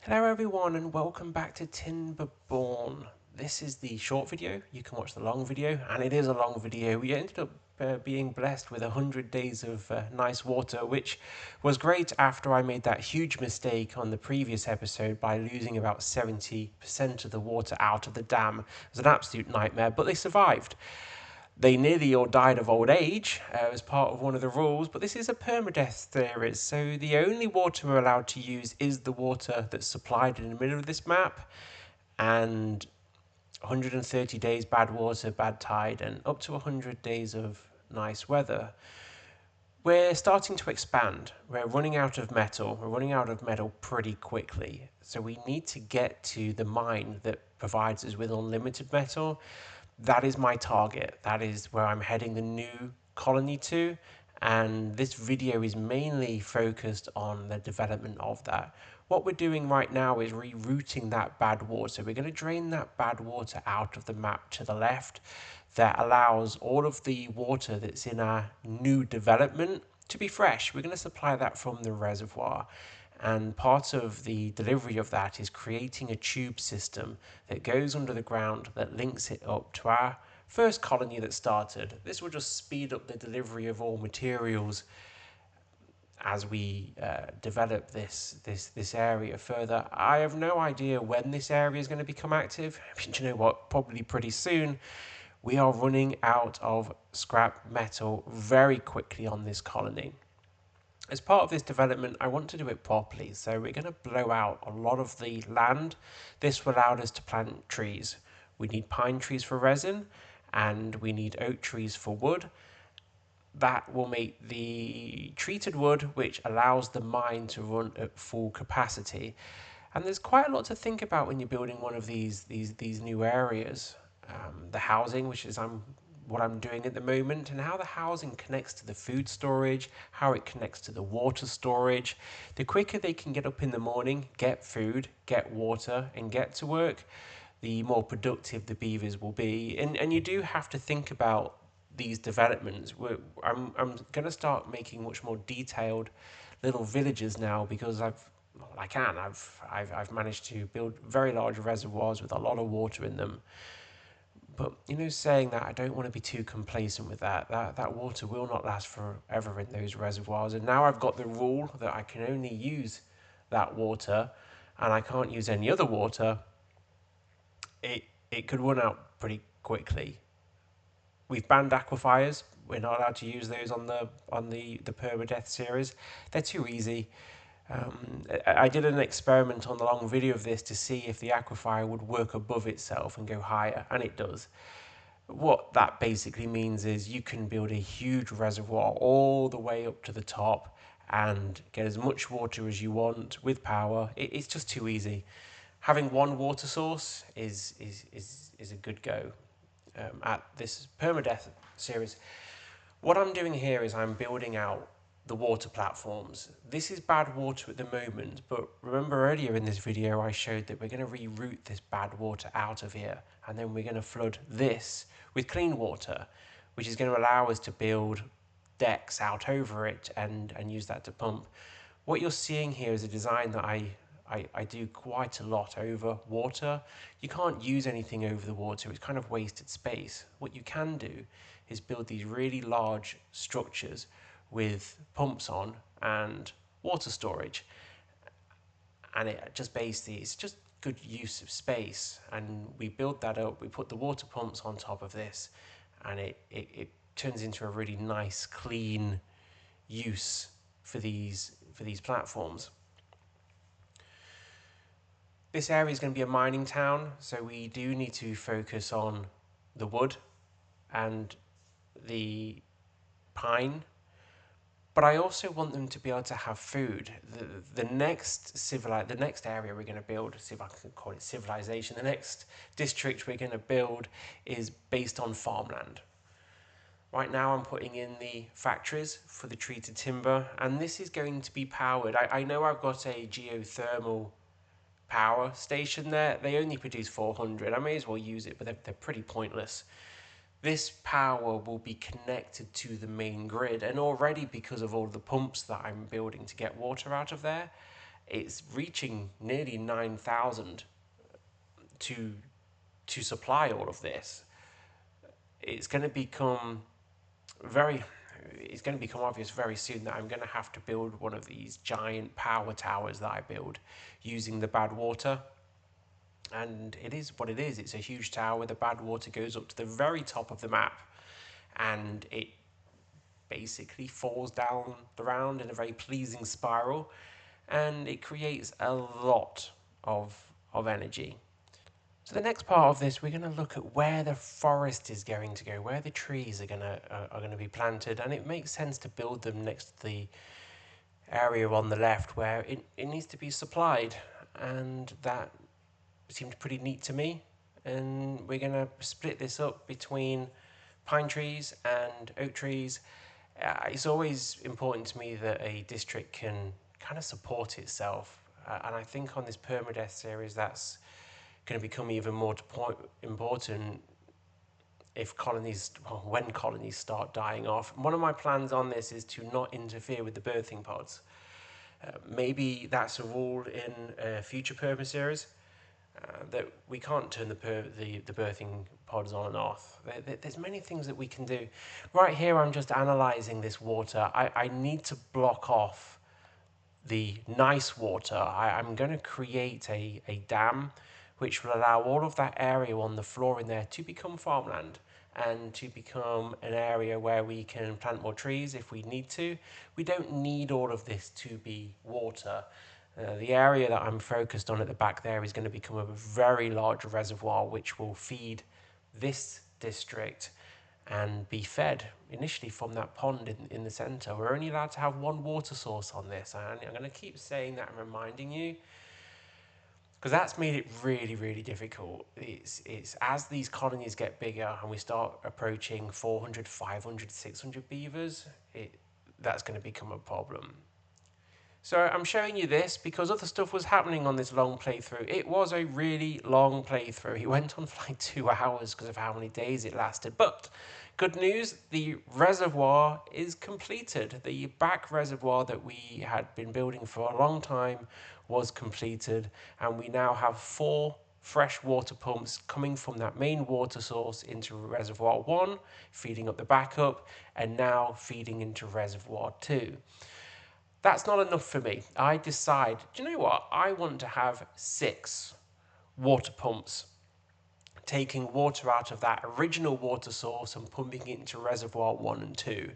Hello everyone and welcome back to Timberborn. This is the short video. You can watch the long video, and it is a long video. We ended up being blessed with 100 days of nice water, which was great after I made that huge mistake on the previous episode by losing about 70% of the water out of the dam. It was an absolute nightmare, but they survived. They nearly all died of old age as part of one of the rules, but this is a permadeath series, so the only water we're allowed to use is the water that's supplied in the middle of this map, and 130 days bad water, bad tide, and up to 100 days of nice weather. We're starting to expand. We're running out of metal. We're running out of metal pretty quickly, so we need to get to the mine that provides us with unlimited metal. That is my target. That is where I'm heading the new colony to. And this video is mainly focused on the development of that. What we're doing right now is rerouting that bad water. We're going to drain that bad water out of the map to the left. That allows all of the water that's in our new development to be fresh. We're going to supply that from the reservoir. And part of the delivery of that is creating a tube system that goes under the ground that links it up to our first colony that started. This will just speed up the delivery of all materials as we develop this area further. I have no idea when this area is going to become active. But you know what? Probably pretty soon. We are running out of scrap metal very quickly on this colony. As part of this development, I want to do it properly, so we're going to blow out a lot of the land. This will allow us to plant trees. We need pine trees for resin, and we need oak trees for wood. That will make the treated wood, which allows the mine to run at full capacity. And there's quite a lot to think about when you're building one of these new areas. The housing, which is what I'm doing at the moment, and how the housing connects to the food storage, how it connects to the water storage. The quicker they can get up in the morning, get food, get water, and get to work, the more productive the beavers will be. And you do have to think about these developments. I'm going to start making much more detailed little villages now, because I've managed to build very large reservoirs with a lot of water in them. But, saying that, I don't want to be too complacent with that. That water will not last forever in those reservoirs. And now I've got the rule that I can only use that water and I can't use any other water. It could run out pretty quickly. We've banned aquifers. We're not allowed to use those on the PERMADEATH series. They're too easy. I did an experiment on the long video of this to see if the aquifer would work above itself and go higher, and it does. What that basically means is you can build a huge reservoir all the way up to the top and get as much water as you want with power. It's just too easy. Having one water source is a good go at this PERMADEATH series. What I'm doing here is I'm building out the water platforms. This is bad water at the moment, but remember earlier in this video I showed that we're going to reroute this bad water out of here, and then we're going to flood this with clean water, which is going to allow us to build decks out over it and use that to pump. What you're seeing here is a design that I do quite a lot over water. You can't use anything over the water, it's kind of wasted space. What you can do is build these really large structures with pumps on and water storage, and it just basically it's just good use of space. And we build that up, we put the water pumps on top of this, and it turns into a really nice clean use for these platforms. This area is going to be a mining town, so we do need to focus on the wood and the pine. But I also want them to be able to have food. The next area we're going to build, see if I can call it civilization, the next district we're going to build is based on farmland. Right now I'm putting in the factories for the treated timber, and this is going to be powered. I know I've got a geothermal power station there. They only produce 400. I may as well use it, but they're pretty pointless. This power will be connected to the main grid, and already because of all the pumps that I'm building to get water out of there, it's reaching nearly 9,000 to supply all of this. It's going to become obvious very soon that I'm going to have to build one of these giant power towers that I build using the badwater. And it is what it is. It's a huge tower. The badwater goes up to the very top of the map, and it basically falls down the round in a very pleasing spiral, and it creates a lot of energy. So the next part of this, we're going to look at where the forest is going to go, where the trees are going to be planted, and it makes sense to build them next to the area on the left where it needs to be supplied, and that seemed pretty neat to me. And we're going to split this up between pine trees and oak trees. It's always important to me that a district can kind of support itself, and I think on this permadeath series that's going to become even more important when colonies start dying off. One of my plans on this is to not interfere with the birthing pods. Maybe that's a rule in future perma series, that we can't turn the birthing pods on and off. There's many things that we can do. Right here, I'm just analysing this water. I need to block off the nice water. I'm going to create a dam which will allow all of that area on the floor in there to become farmland and to become an area where we can plant more trees if we need to. We don't need all of this to be water. The area that I'm focused on at the back there is going to become a very large reservoir which will feed this district and be fed initially from that pond in the centre. We're only allowed to have one water source on this, and I'm going to keep saying that and reminding you, because that's made it really, really difficult. It's as these colonies get bigger and we start approaching 400, 500, 600 beavers, that's going to become a problem. So I'm showing you this because other stuff was happening on this long playthrough. It was a really long playthrough. It went on for like 2 hours because of how many days it lasted. But good news, the reservoir is completed. The back reservoir that we had been building for a long time was completed, and we now have 4 fresh water pumps coming from that main water source into reservoir 1, feeding up the backup, and now feeding into reservoir 2. That's not enough for me. I decide, do you know what? I want to have 6 water pumps taking water out of that original water source and pumping it into reservoir 1 and 2.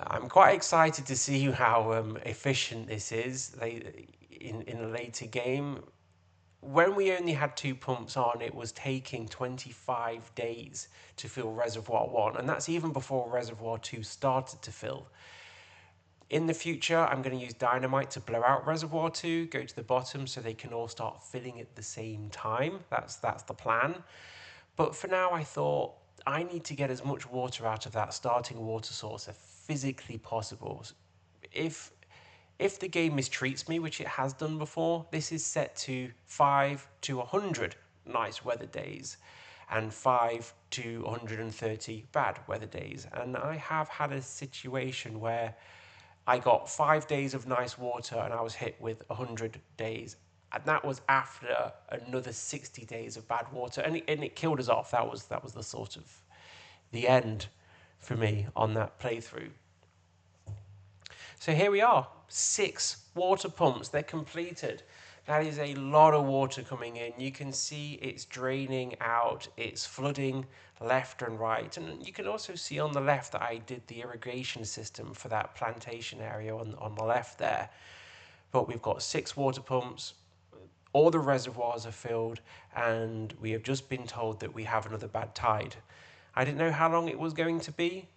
I'm quite excited to see how efficient this is. In a later game, when we only had 2 pumps on, it was taking 25 days to fill reservoir 1, and that's even before reservoir 2 started to fill. In the future, I'm going to use dynamite to blow out reservoir 2, go to the bottom so they can all start filling at the same time. That's the plan. But for now, I thought I need to get as much water out of that starting water source as physically possible. If the game mistreats me, which it has done before, this is set to 5 to 100 nice weather days and 5 to 130 bad weather days. And I have had a situation where I got 5 days of nice water and I was hit with 100 days. And that was after another 60 days of bad water. And it killed us off. That was the sort of the end for me on that playthrough. So here we are, 6 water pumps. They're completed. That is a lot of water coming in. You can see it's draining out, it's flooding left and right. And you can also see on the left that I did the irrigation system for that plantation area on the left there. But we've got 6 water pumps, all the reservoirs are filled, and we have just been told that we have another bad tide. I didn't know how long it was going to be.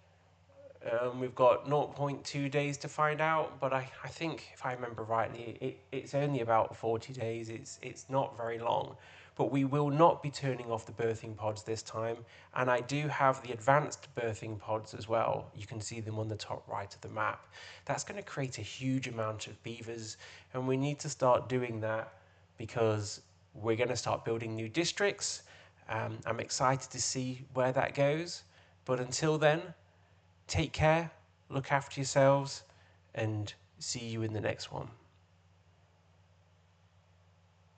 We've got 0.2 days to find out, but I think, if I remember rightly, it's only about 40 days. It's not very long, but we will not be turning off the birthing pods this time, and I do have the advanced birthing pods as well. You can see them on the top right of the map. That's going to create a huge amount of beavers, and we need to start doing that because we're going to start building new districts. I'm excited to see where that goes, but until then, take care, look after yourselves, and see you in the next one.